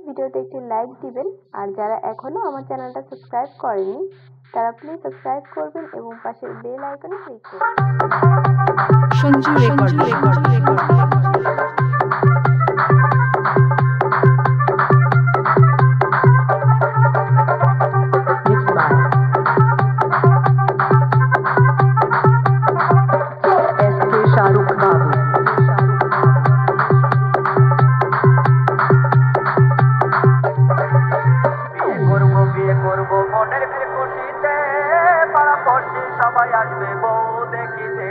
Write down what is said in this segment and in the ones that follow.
ভিডিওতে একটি লাইক দিবেন আর যারা এখনো আমার চ্যানেলটা সাবস্ক্রাইব করেনি তারা প্লিজ সাবস্ক্রাইব করবেন এবং পাশের বেল আইকনে ক্লিক করবেন। সঞ্জু রেকর্ড সবাই আসবে বউ দেখিতে,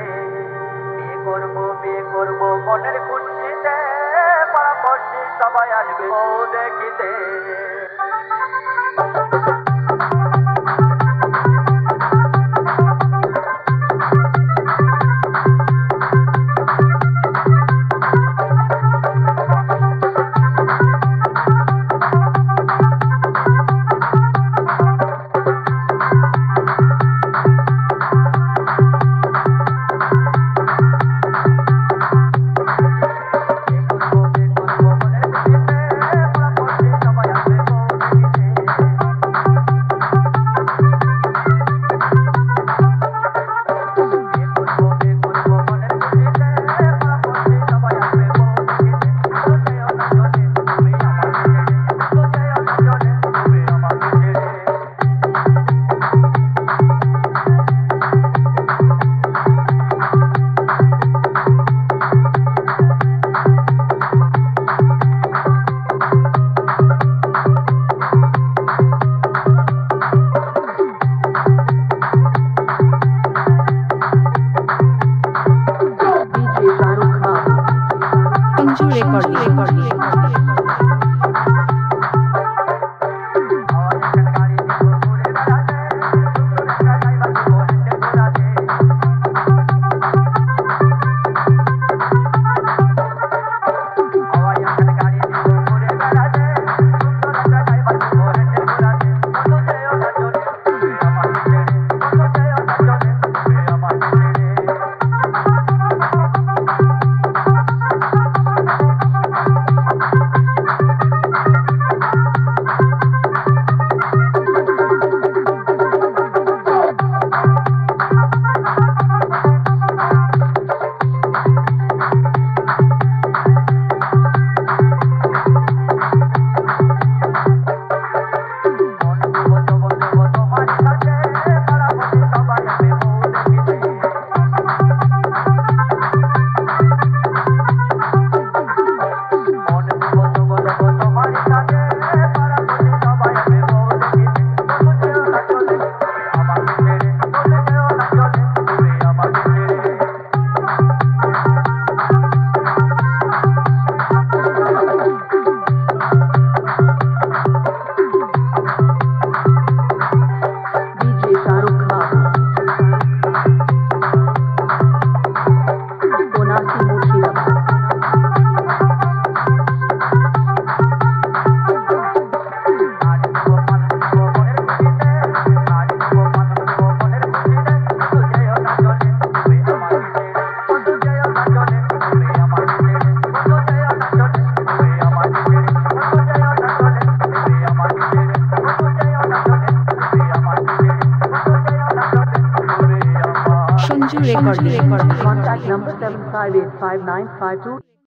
বিয়ে করবো মনের খুশিতে, পাড়াপড়শি সবাই আসবে বউ দেখিতে। Shanju Record. Contact number 75859552.